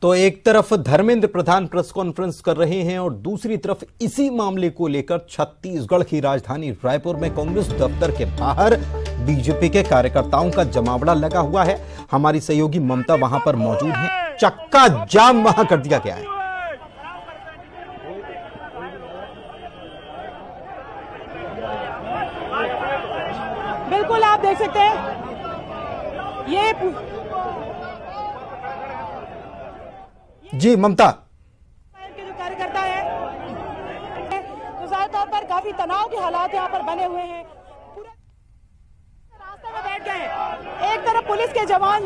तो एक तरफ धर्मेंद्र प्रधान प्रेस कॉन्फ्रेंस कर रहे हैं और दूसरी तरफ इसी मामले को लेकर छत्तीसगढ़ की राजधानी रायपुर में कांग्रेस दफ्तर के बाहर बीजेपी के कार्यकर्ताओं का जमावड़ा लगा हुआ है। हमारी सहयोगी ममता वहां पर मौजूद है। चक्का जाम वहां कर दिया गया है। बिल्कुल आप देख सकते हैं ये जी ममता के जो कार्यकर्ता है तो ज्यादा तौर पर काफी तनाव के हालात यहाँ पर बने हुए हैं। पूरे रास्ते में बैठ गए। एक तरफ पुलिस के जवान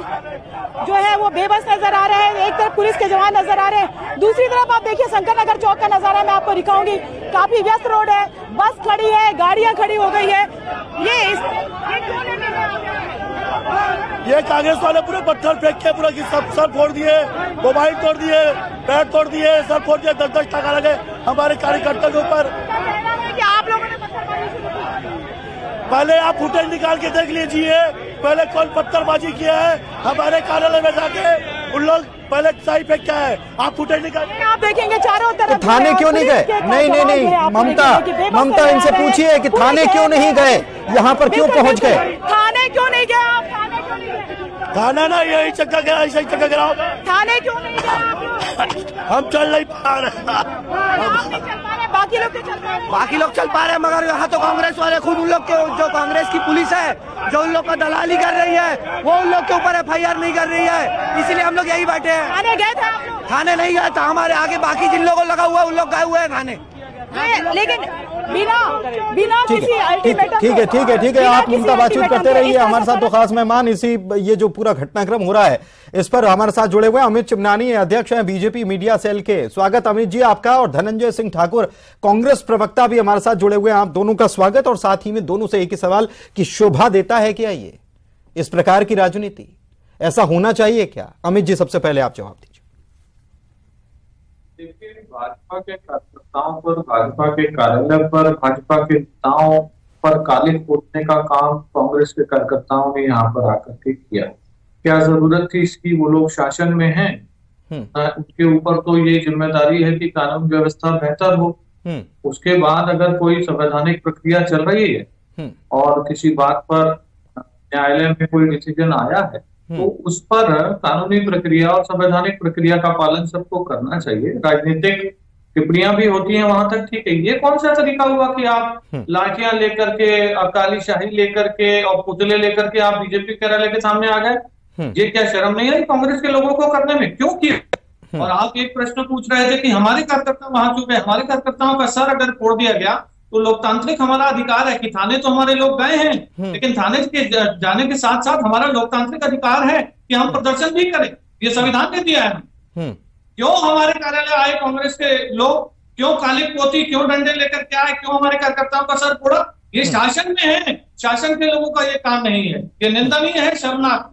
जो है वो बेबस नजर आ रहे हैं, एक तरफ पुलिस के जवान नजर आ रहे हैं, दूसरी तरफ आप देखिए शंकर नगर चौक का नजारा मैं आपको दिखाऊंगी। काफी व्यस्त रोड है, बस खड़ी है, गाड़ियां खड़ी हो गई है। ये कांग्रेस वाले पूरे पत्थर फेंक के पूरा सब फोड़ दिए, मोबाइल तोड़ दिए, पैर तोड़ दिए, सब फोड़ दिए। 10-10 टका लगे हमारे कार्यकर्ता के ऊपर। आप लोगों ने पत्थरबाजी शुरू की? पहले आप फुटेज निकाल के देख लीजिए, पहले कौन पत्थरबाजी किया है हमारे कार्यालय में जाके। उन लोग पहले सही पे क्या है, आप फुटेज निकाल आप देखेंगे चारों तरफ। तो थाने क्यों नहीं गए? नहीं ममता इनसे पूछिए कि थाने क्यों नहीं गए, यहाँ पर क्यों पहुँच गए? थाने क्यों नहीं गए आप? थाने क्यों नहीं गए? थाना ना यही चक्का गिरा, ऐसा ही चक्का गिराओ। थाने क्यों नहीं गए? हम चल नहीं पा रहे, बाकी लोग चल पा रहे, बाकी लोग चल पा रहे हैं, मगर यहाँ तो कांग्रेस वाले खुद उन लोग के, जो कांग्रेस की पुलिस है जो उन लोग का दलाली कर रही है, वो उन लोग के ऊपर FIR नहीं कर रही है। इसलिए हम लोग यही बैठे हैं। थाने गए थे आप लोग? थाने नहीं गए था, हमारे आगे बाकी जिन लोगों को लगा हुआ है उन लोग गए हुए हैं थाने। लेकिन बिना किसी अल्टीमेटम। ठीक है आप ममता बातचीत करते रहिए। हमारे साथ तो खास मेहमान इसी ये जो पूरा घटनाक्रम हो रहा है इस पर हमारे साथ जुड़े हुए अमित चिमनानी, अध्यक्ष हैं बीजेपी मीडिया सेल के। स्वागत अमित जी आपका। और धनंजय सिंह ठाकुर कांग्रेस प्रवक्ता भी हमारे साथ जुड़े हुए हैं। आप दोनों का स्वागत। और साथ ही में दोनों से एक ही सवाल कि शोभा देता है क्या ये इस प्रकार की राजनीति? ऐसा होना चाहिए क्या? अमित जी सबसे पहले आप जवाब दीजिए। देखिए, भाजपा के कार्यकर्ताओं पर, भाजपा के कार्यालय पर, भाजपा के नेताओं पर कालिक पोतने का काम कांग्रेस के कार्यकर्ताओं ने यहाँ पर आकर के किया। क्या जरूरत थी इसकी? वो लोग शासन में हैं, उनके ऊपर तो ये जिम्मेदारी है कि कानून व्यवस्था बेहतर हो। उसके बाद अगर कोई संवैधानिक प्रक्रिया चल रही है और किसी बात पर न्यायालय में कोई डिसीजन आया है तो उस पर कानूनी प्रक्रिया और संवैधानिक प्रक्रिया का पालन सबको करना चाहिए। राजनीतिक टिप्पणियां भी होती हैं वहां तक, ठीक है। ये कौन सा तरीका हुआ कि आप लाठियां लेकर के, काली शाही लेकर के और पुतले लेकर के आप बीजेपी कार्यालय के सामने आ गए? ये क्या शर्म नहीं आई कांग्रेस के लोगों को करने में? क्यों किया? और आप एक प्रश्न पूछ रहे थे कि हमारे कार्यकर्ता वहां क्यों गए? हमारे कार्यकर्ताओं का सर अगर फोड़ दिया गया तो लोकतांत्रिक हमारा अधिकार है कि थाने तो हमारे लोग गए हैं, लेकिन थाने के जाने के साथ साथ हमारा लोकतांत्रिक अधिकार है कि हम प्रदर्शन भी करें। ये संविधान ने दिया है हमें। क्यों हमारे कार्यालय आए कांग्रेस के लोग? क्यों काली पोती, क्यों डंडे लेकर के आए? क्यों हमारे कार्यकर्ताओं का सर फोड़ा? ये शासन में है, शासन के लोगों का ये काम नहीं है। ये निंदनीय है, शर्मनाक।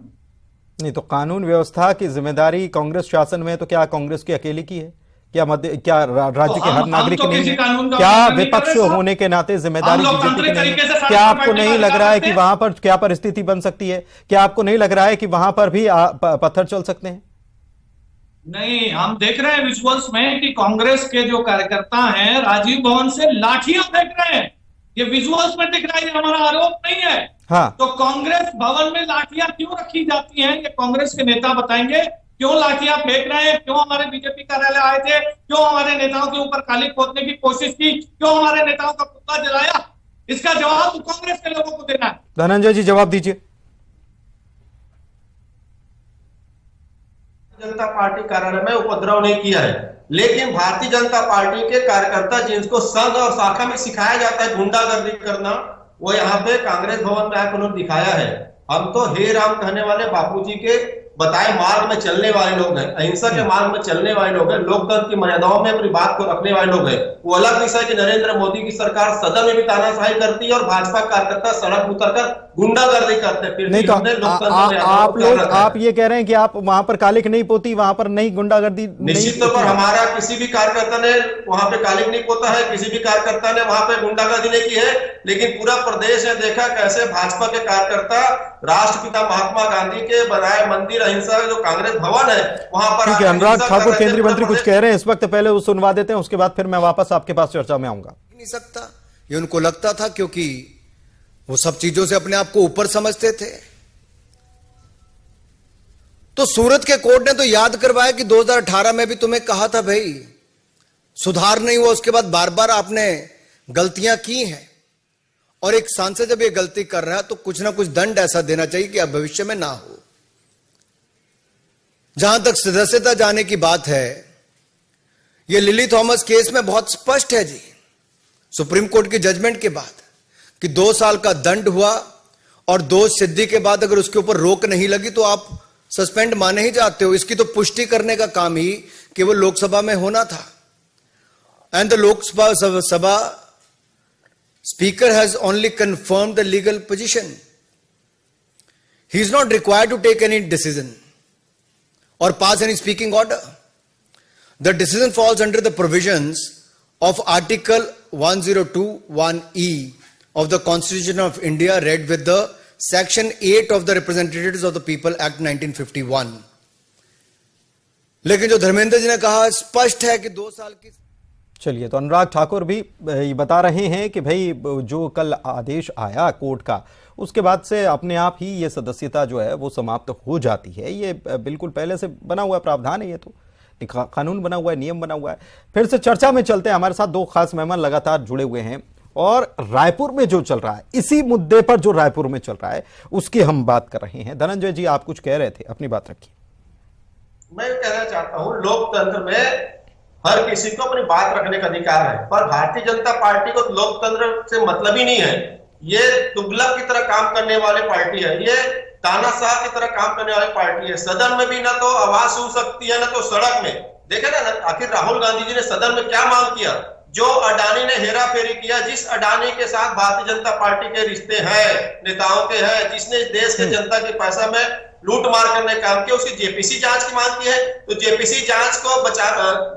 नहीं तो कानून व्यवस्था की जिम्मेदारी कांग्रेस शासन में तो क्या कांग्रेस की अकेले की है? क्या राज्य के हर नागरिक की नहीं है? क्या विपक्ष होने के नाते जिम्मेदारी बीजेपी की नहीं है? क्या आपको नहीं लग रहा है कि वहां पर क्या परिस्थिति बन सकती है? क्या आपको नहीं लग रहा है कि वहां पर भी पत्थर चल सकते हैं? नहीं, हम देख रहे हैं विजुअल्स में कि कांग्रेस के जो कार्यकर्ता हैं राजीव भवन से लाठियां फेंक रहे हैं। ये विजुअल्स में दिख रहा है, हमारा आरोप नहीं है। हाँ। तो कांग्रेस भवन में लाठियां क्यों रखी जाती हैं? ये कांग्रेस के नेता बताएंगे। क्यों लाठियां फेंक रहे हैं? क्यों हमारे बीजेपी कार्यालय आए थे? क्यों हमारे नेताओं के ऊपर काली पोतने की कोशिश की? क्यों हमारे नेताओं का पुतला जलाया? इसका जवाब तो कांग्रेस के लोगों को देना है। धनंजय जी जवाब दीजिए। जनता पार्टी कार्यालय में उपद्रव नहीं किया है, लेकिन भारतीय जनता पार्टी के कार्यकर्ता जिनको संघ और शाखा में सिखाया जाता है गुंडागर्दी करना, वो यहाँ पे कांग्रेस भवन में आकर उन्होंने दिखाया है। हम तो हे राम कहने वाले बापूजी के बताए मार्ग में चलने वाले लोग हैं, अहिंसा के मार्ग में चलने वाले लोग हैं, लोकतंत्र की मर्यादाओं में अपनी बात को रखने वाले लोग हैं। वो अलग विषय कि नरेंद्र मोदी की सरकार सदन में भी तानाशाही करती है और भाजपा कार्यकर्ता सड़क उतरकर गुंडागर्दी करते हैं। नहीं तो आप ये कह रहे हैं कि आप वहां पर कालिक नहीं पोती, वहां पर नहीं गुंडागर्दी? निश्चित तौर पर हमारा किसी भी कार्यकर्ता ने वहां पे कालिक नहीं पोता है, किसी भी कार्यकर्ता ने वहां पे गुंडागर्दी नहीं की है, लेकिन पूरा प्रदेश ने देखा कैसे भाजपा के कार्यकर्ता राष्ट्रपिता महात्मा गांधी के बनाए मंदिर अहिंसा जो कांग्रेस भवन है वहां पर ठीक है, अनुराग ठाकुर केंद्रीय मंत्री कुछ कह रहे हैं इस वक्त, पहले वो सुनवा देते हैं, उसके बाद फिर मैं वापस आपके पास चर्चा में आऊंगा। नहीं सकता, ये उनको लगता था, क्योंकि वो सब चीजों से अपने आप को ऊपर समझते थे। तो सूरत के कोर्ट ने तो याद करवाया कि 2018 में भी तुम्हें कहा था भाई सुधार नहीं हुआ, उसके बाद बार बार आपने गलतियां की हैं, और एक सांसद जब ये गलती कर रहा है तो कुछ ना कुछ दंड ऐसा देना चाहिए कि अब भविष्य में ना हो। जहां तक सदस्यता जाने की बात है, ये लिली थॉमस केस में बहुत स्पष्ट है जी, सुप्रीम कोर्ट की जजमेंट के बाद, कि 2 साल का दंड हुआ और दोष सिद्धि के बाद अगर उसके ऊपर रोक नहीं लगी तो आप सस्पेंड माने ही जाते हो। इसकी तो पुष्टि करने का काम ही केवल लोकसभा में होना था। And the Lok Sabha Speaker has only confirmed the legal position. He is not required to take any decision or pass any speaking order. The decision falls under the provisions of Article 102(1)(e) of the Constitution of India, read with the Section 8 of the Representatives of the People Act 1951. लेकिन जो धर्मेंद्र जी ने कहा स्पष्ट है कि 2 साल की। चलिए, तो अनुराग ठाकुर भी बता रहे हैं कि भाई जो कल आदेश आया कोर्ट का, उसके बाद से अपने आप ही ये सदस्यता जो है वो समाप्त हो जाती है। ये बिल्कुल पहले से बना हुआ प्रावधान है, ये तो कानून बना हुआ है, नियम बना हुआ है। फिर से चर्चा में चलते हैं, हमारे साथ 2 खास मेहमान लगातार जुड़े हुए हैं, और रायपुर में जो चल रहा है, इसी मुद्दे पर जो रायपुर में चल रहा है उसकी हम बात कर रहे हैं। धनंजय जी, आप कुछ कह रहे थे, अपनी बात रखिए। मैं कहना चाहता हूं, लोकतंत्र में हर किसी को अपनी बात रखने का अधिकार है, पर भारतीय जनता पार्टी को लोकतंत्र से मतलब ही नहीं है। ये तुगलक की तरह काम करने वाली पार्टी है, ये तानाशाह की तरह काम करने वाली पार्टी है। सदन में भी ना तो आवाज सुन सकती है, ना तो सड़क में। देखे ना, आखिर राहुल गांधी जी ने सदन में क्या मांग किया? जो अडानी ने हेरा फेरी किया, जिस अडानी के साथ भारतीय जनता पार्टी के रिश्ते हैं, नेताओं के हैं, जिसने देश के जनता के पैसा में लूट मार करने का काम किया, उसकी जेपीसी जांच की मांग की है। तो जेपीसी जांच को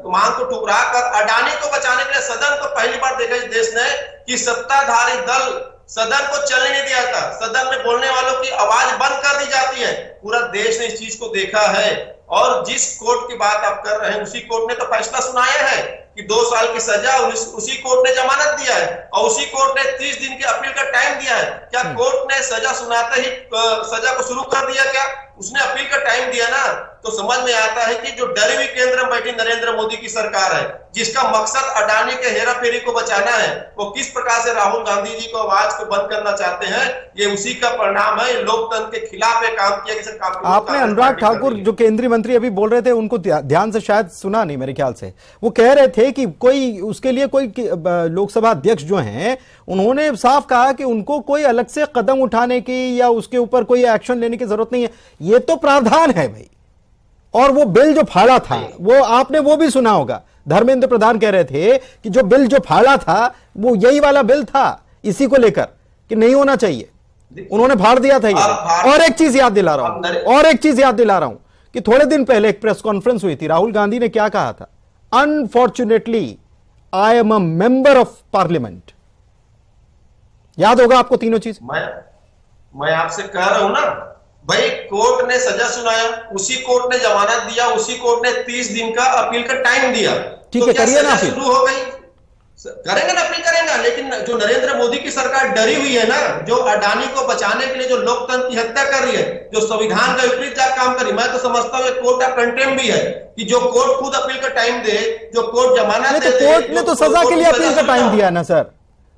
मांग को ठुकरा कर अडानी को बचाने के लिए सदन को पहली बार देखा इस देश ने कि सत्ताधारी दल सदन को चलने नहीं दिया था। सदन में बोलने वालों की आवाज बंद कर दी जाती है। पूरा देश ने इस चीज को देखा है, और जिस कोर्ट की बात आप कर रहे हैं उसी कोर्ट ने तो फैसला सुनाया है कि 2 साल की सजा, उसी कोर्ट ने जमानत दिया है, और उसी कोर्ट ने 30 दिन की अपील का टाइम दिया है। क्या कोर्ट ने सजा सुनाते ही सजा को शुरू कर दिया? क्या उसने अपील का टाइम दिया ना? तो समझ में आता है कि जो डरी हुई केंद्र में बैठी नरेंद्र मोदी की सरकार है, जिसका मकसद अडानी के हेरा फेरी को बचाना है, वो किस प्रकार से राहुल गांधी जी को आवाज को बंद करना चाहते हैं, ये उसी का परिणाम है। लोकतंत्र के खिलाफ एक काम किया। आपने अनुराग ठाकुर जो केंद्रीय मंत्री अभी बोल रहे थे, उनको ध्यान से शायद सुना नहीं मेरे ख्याल से। वो कह रहे थे कि कोई उसके लिए कोई लोकसभा अध्यक्ष जो हैं, उन्होंने साफ कहा कि उनको कोई अलग से कदम उठाने की या उसके ऊपर कोई एक्शन लेने की जरूरत नहीं है, ये तो प्रावधान है भाई। और वो बिल जो फाड़ा था, वो आपने वो भी सुना होगा, धर्मेंद्र प्रधान कह रहे थे कि जो बिल जो फाड़ा था वो यही वाला बिल था, इसी को लेकर कि नहीं होना चाहिए, उन्होंने फाड़ दिया था ये। और एक चीज याद दिला रहा हूं कि थोड़े दिन पहले एक प्रेस कॉन्फ्रेंस हुई थी, राहुल गांधी ने क्या कहा था? Unfortunately I am a member of parliament. याद होगा आपको तीनों चीज। मैं आपसे कह रहा हूं ना भाई, कोर्ट ने सजा सुनाया, उसी कोर्ट ने जमानत दिया, उसी कोर्ट ने 30 दिन का अपील का टाइम दिया। ठीक है, करिए ना, शुरू हो गई, करेंगे ना, अपील करेंगे। लेकिन जो नरेंद्र मोदी की सरकार डरी हुई है ना, जो अडानी को बचाने के लिए जो लोकतंत्र की हत्या कर रही है, जो संविधान का विपरीत काम कर रही है, मैं तो समझता हूँ कोर्ट ऑफ कंटेम्प्ट भी है कि जो कोर्ट खुद अपील का टाइम दे, जो कोर्ट जमानत दे। कोर्ट ने तो सजा के लिए अपील का टाइम दिया ना सर,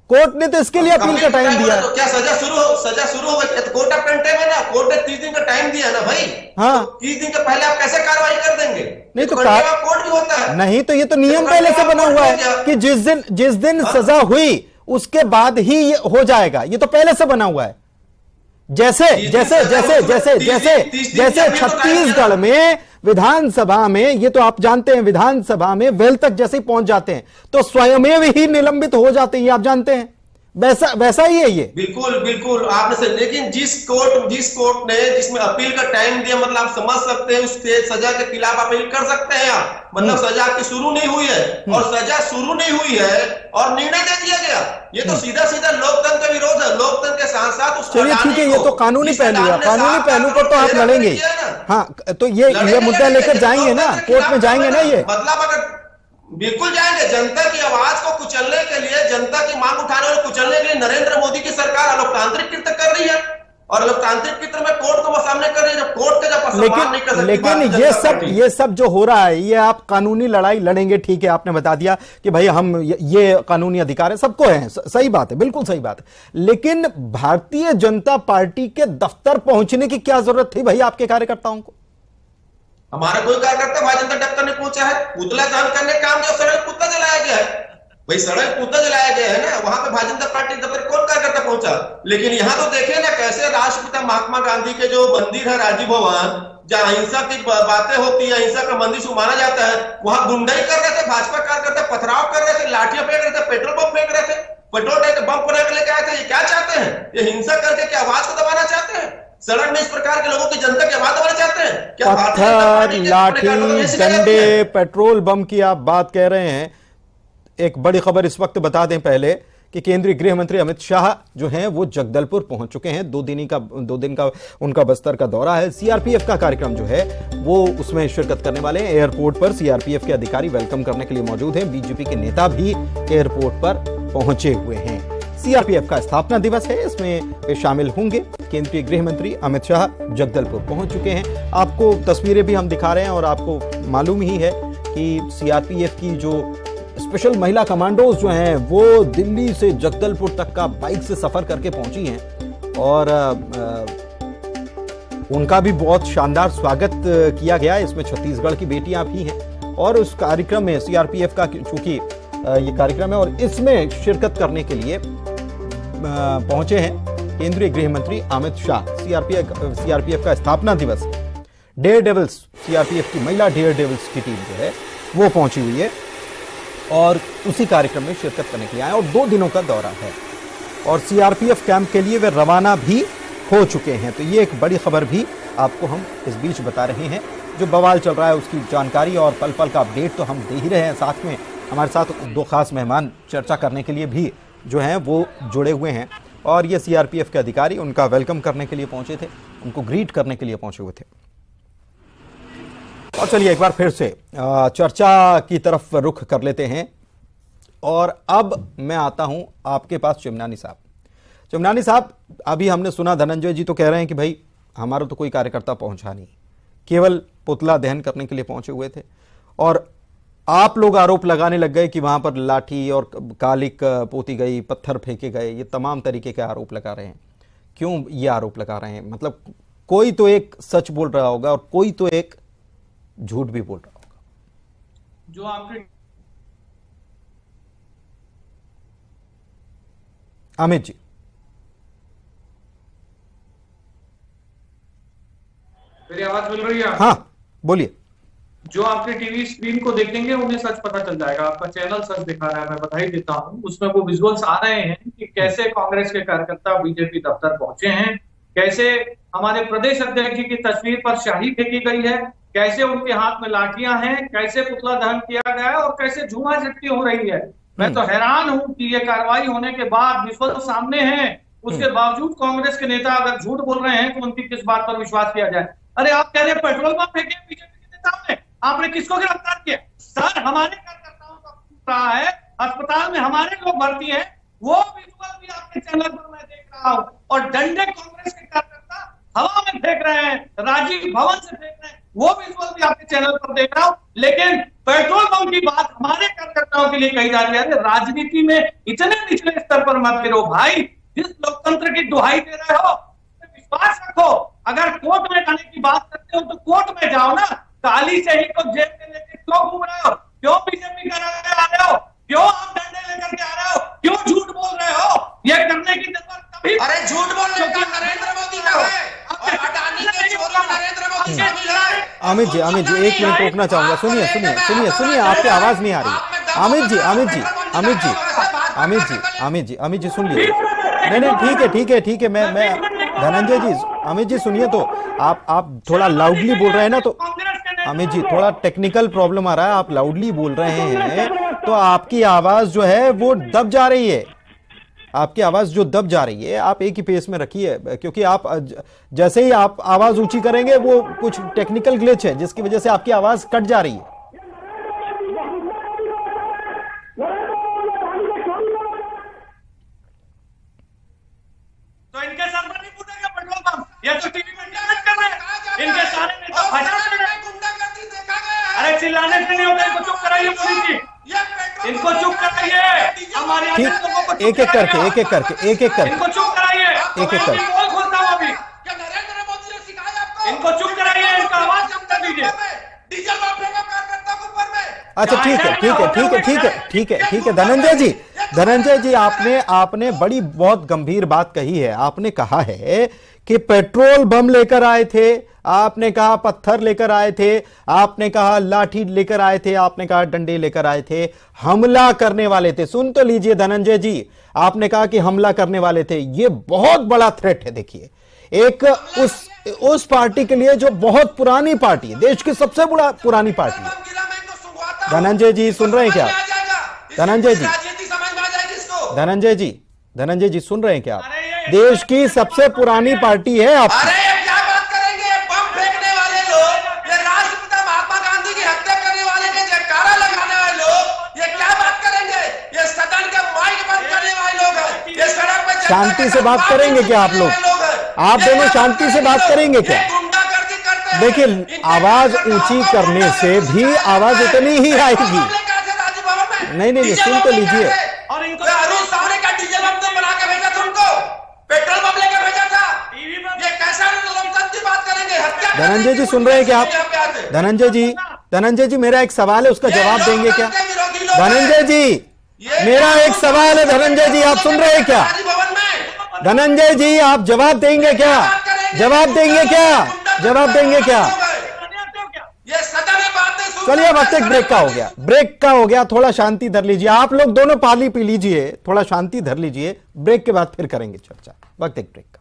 कोर्ट ने तो इसके लिए अपील का टाइम दिया। तो क्या सजा शुरू हो गई? तो कोर्ट ऑफ कंटेम्प्ट है ना, कोर्ट ने 30 दिन का टाइम दिया ना भाई। हाँ, तो 30 दिन के पहले आप कैसे कार्रवाई कर देंगे? नहीं तो कोर्ट भी होता है। नहीं तो ये तो नियम पहले से बना हुआ है कि जिस दिन सजा हुई उसके बाद ही ये हो जाएगा, ये तो पहले से बना हुआ है। जैसे छत्तीसगढ़ में विधानसभा में, ये तो आप जानते हैं, विधानसभा में वेल तक जैसे ही पहुंच जाते हैं तो स्वयमेव ही निलंबित हो जाते हैं, ये आप जानते हैं। वैसा ही है ये। बिल्कुल बिल्कुल आपने सही, लेकिन जिस कोर्ट ने जिसमें अपील का टाइम दिया, मतलब आप समझ सकते हैं उसके सजा के खिलाफ अपील कर सकते हैं आप, मतलब सजा आपकी शुरू नहीं हुई है और सजा शुरू नहीं हुई है और निर्णय दे दिया गया। ये तो सीधा सीधा लोकतंत्र का विरोध है। लोकतंत्र के साथ साथ उसको चलिए ठीक है, ये तो कानूनी पहलू है, कानूनी पहलू पर तो आप लड़ेंगे। हाँ, तो ये मुद्दा लेकर जाएंगे ना, कोर्ट में जाएंगे ना ये, मतलब अगर बिल्कुल जाएंगे। जनता की आवाज को कुचलने के लिए, जनता की मांग उठाने और कुचलने के लिए नरेंद्र मोदी की सरकार अलोकतांत्रिक कृत्य कर रही है और लोकतांत्रिक कृत्य में कोर्ट को सामने कर रही है। जब कोर्ट का जब सम्मान नहीं कर सकती, लेकिन ये सब जो हो रहा है, ये आप कानूनी लड़ाई लड़ेंगे, ठीक है, आपने बता दिया कि भाई हम ये कानूनी अधिकार है, सबको है, सही बात है, बिल्कुल सही बात है। लेकिन भारतीय जनता पार्टी के दफ्तर पहुंचने की क्या जरूरत थी भाई आपके कार्यकर्ताओं को? हमारा कोई कार्यकर्ता भारतीय जनता दफ्तर नहीं पहुंचा है। पुतला दहन करने का काम जो सड़क पुतला जलाया गया है, भाई सड़क पुतला जलाया गया है ना, वहां पे भारतीय जनता पार्टी दफ्तर कौन कार्यकर्ता पहुंचा? लेकिन यहाँ तो देखिए ना कैसे राष्ट्रपिता महात्मा गांधी के जो मंदिर है राजीव भवन, जहां अहिंसा की बातें होती है, अहिंसा का मंदिर माना जाता है, वहां गुंडाई कर रहे थे भाजपा कार्यकर्ता, पथराव कर रहे थे, लाठियां फेंक रहे थे, पेट्रोल पंप फेंक रहे थे, पेट्रोल टैंक बम बना के लेके आए थे। ये क्या चाहते हैं? ये हिंसा करके क्या आवाज को दबाना चाहते हैं? सड़क में इस प्रकार के लोगों की जनता की आवाज दबाना चाहते हैं क्या? पत्थर, लाठी, डंडे, पेट्रोल बम की आप बात कह रहे हैं। एक बड़ी खबर इस वक्त बता दें पहले कि केंद्रीय गृह मंत्री अमित शाह जो हैं वो जगदलपुर पहुंच चुके हैं। 2 दिन का उनका बस्तर का दौरा है। सीआरपीएफ का कार्यक्रम जो है वो उसमें शिरकत करने वाले हैं। एयरपोर्ट पर सीआरपीएफ के अधिकारी वेलकम करने के लिए मौजूद हैं। बीजेपी के नेता भी एयरपोर्ट पर पहुंचे हुए हैं। सीआरपीएफ का स्थापना दिवस है, इसमें वे शामिल होंगे। केंद्रीय गृह मंत्री अमित शाह जगदलपुर पहुंच चुके हैं। आपको तस्वीरें भी हम दिखा रहे हैं और आपको मालूम ही है कि सीआरपीएफ की जो स्पेशल महिला कमांडोज जो हैं वो दिल्ली से जगदलपुर तक का बाइक से सफर करके पहुंची हैं और उनका भी बहुत शानदार स्वागत किया गया। इसमें छत्तीसगढ़ की बेटियां भी हैं और उस कार्यक्रम में सीआरपीएफ का चूंकि ये कार्यक्रम है और इसमें शिरकत करने के लिए पहुंचे हैं केंद्रीय गृह मंत्री अमित शाह। सीआरपीएफ का स्थापना दिवस, डेयर डेविल्स, सीआरपीएफ की महिला डेयर डेविल्स की टीम जो है वो पहुंची हुई है और उसी कार्यक्रम में शिरकत करने के लिए आए और 2 दिनों का दौरा है और सीआरपीएफ कैंप के लिए वे रवाना भी हो चुके हैं। तो ये एक बड़ी खबर भी आपको हम इस बीच बता रहे हैं। जो बवाल चल रहा है उसकी जानकारी और पल पल का अपडेट तो हम दे ही रहे हैं। साथ में हमारे साथ 2 खास मेहमान चर्चा करने के लिए भी जो हैं वो जुड़े हुए हैं और ये सीआरपीएफ के अधिकारी उनका वेलकम करने के लिए पहुंचे थे, उनको ग्रीट करने के लिए पहुंचे हुए थे। और चलिए एक बार फिर से चर्चा की तरफ रुख कर लेते हैं और अब मैं आता हूं आपके पास चिमनानी साहब। चिमनानी साहब, अभी हमने सुना धनंजय जी तो कह रहे हैं कि भाई हमारा तो कोई कार्यकर्ता पहुंचा नहीं, केवल पुतला दहन करने के लिए पहुंचे हुए थे और आप लोग आरोप लगाने लग गए कि वहां पर लाठी और कालिक पोती गई, पत्थर फेंके गए, ये तमाम तरीके के आरोप लगा रहे हैं। क्यों ये आरोप लगा रहे हैं? मतलब कोई तो एक सच बोल रहा होगा और कोई तो एक झूठ भी बोल रहा होगा। जो आपके अमित जी, मेरी आवाज मिल रही है? हाँ बोलिए। जो आपके टीवी स्क्रीन को देखेंगे उन्हें सच पता चल जाएगा। आपका चैनल सच दिखा रहा है, मैं बधाई देता हूं। उसमें वो विजुअल्स आ रहे हैं कि कैसे कांग्रेस के कार्यकर्ता बीजेपी दफ्तर पहुंचे हैं, कैसे हमारे प्रदेश अध्यक्ष जी की तस्वीर पर शाही फेंकी गई है, कैसे उनके हाथ में लाठियां हैं, कैसे पुतला दहन किया गया है और कैसे झूमा झटकी हो रही है। मैं तो हैरान हूं कि ये कार्रवाई होने के बाद विजुअल सामने हैं, उसके बावजूद कांग्रेस के नेता अगर झूठ बोल रहे हैं तो उनकी किस बात पर विश्वास किया जाए? अरे आप कह रहे हैं पेट्रोल पंप फेंके बीजेपी के नेताओं ने, आपने किसको गिरफ्तार किया? सर, हमारे कार्यकर्ताओं का पूछ रहा है, अस्पताल में हमारे लोग भर्ती हैं, वो विजुअल भी आपके चैनल पर मैं देख रहा हूं और डंडे कांग्रेस के कार्यकर्ता हवा में फेंक रहे हैं, राजीव भवन से फेंक रहे हैं, वो विजुअल भी आपके चैनल पर देख रहा हूं। लेकिन पेट्रोल पंप की बात हमारे कार्यकर्ताओं के लिए कही जा रही है। राजनीति में इतने निचले स्तर पर मत गिरो भाई। जिस लोकतंत्र की दुहाई दे रहे हो विश्वास रखो। अगर कोर्ट में जाने की बात करते हो तो कोर्ट में जाओ ना। काली से ही को जेब में लेकर क्यों घूम रहे हो? क्यों बीजेपी कराने आ रहे हो? क्यों आप डंडे लेकर के आ रहे हो? क्यों झूठ बोल रहे हो? ये करने की जरूरत कभी, अरे झूठ बोलने का नरेंद्र मोदी का है और अडानी के चोरी नरेंद्र मोदी का है। अमित जी, एक मिनट रोकना चाहूंगा। सुनिए, आपकी आवाज नहीं आ रही। अमित जी, अमित जी सुन लीजिए। नहीं ठीक है मैं धनंजय जी, अमित जी सुनिए तो, आप थोड़ा लाउडली बोल रहे हैं ना, तो अमित जी थोड़ा टेक्निकल प्रॉब्लम आ रहा है, आप लाउडली बोल रहे हैं तो आपकी आवाज जो है वो दब जा रही है, आपकी आवाज जो दब जा रही है, आप एक ही पेस में रखिए, क्योंकि आप जैसे ही आप आवाज ऊंची करेंगे वो कुछ टेक्निकल ग्लिच है जिसकी वजह से आपकी आवाज कट जा रही है। तो इनके सर पर नहीं फूटेगा पेट्रोल पंप, ये तो टीवी में टिकट कर रहे हैं, इनके सारे नेता भाजपा के हैं। अरे चिल्लाने से नहीं होता, इनको चुप कराइए पुलिस जी, इनको चुप कराइए, हमारे एक एक करके इनको चुप कराइए, एक करके बोल खोलता हूँ अभी, इनको चुप कराइए, इनका आवाज कम कर दीजिए। अच्छा ठीक है धनंजय जी आपने बड़ी बहुत गंभीर बात कही है। आपने कहा है कि पेट्रोल बम लेकर आए थे, आपने कहा पत्थर लेकर आए थे, आपने कहा लाठी लेकर आए थे, आपने कहा डंडे लेकर आए थे, हमला करने वाले थे। सुन तो लीजिए धनंजय जी, आपने कहा कि हमला करने वाले थे, ये बहुत बड़ा थ्रेट है। देखिए, एक उस पार्टी के लिए जो बहुत पुरानी पार्टी है, देश की सबसे बड़ा पुरानी पार्टी है। धनंजय जी सुन रहे हैं क्या? धनंजय जी सुन रहे हैं क्या? देश की सबसे पुरानी पार्टी है आप। अरे क्या बात करेंगे, बम फेंकने वाले लोग, ये राष्ट्रपिता महात्मा गांधी की हत्या करने वाले के जयकारा लगाने वाले लोग, ये क्या बात करेंगे? ये सदन के माइक बंद करने वाले लोग हैं, ये सड़क पे शांति से बात करेंगे क्या आप लोग? आप दोनों शांति से बात करेंगे क्या? देखिए, आवाज ऊंची करने से भी आवाज उतनी ही आएगी। नहीं सुन तो लीजिए। और इनको सामने का डीजल बम तो बना के भेजा था, उनको पेट्रोल बम लेके भेजा था, ये कैसा लोकतंत्र की बात करेंगे? हत्या। धनंजय जी सुन रहे हैं क्या आप? धनंजय जी मेरा एक सवाल है, उसका जवाब देंगे क्या? धनंजय जी मेरा एक सवाल है, धनंजय जी आप सुन रहे हैं क्या? धनंजय जी आप जवाब देंगे क्या? जवाब देंगे क्या? चलिए, अब वक्त एक ब्रेक का हो गया, थोड़ा शांति धर लीजिए। आप लोग दोनों पाली पी लीजिए, थोड़ा शांति धर लीजिए, ब्रेक के बाद फिर करेंगे चर्चा। वक्त एक ब्रेक का।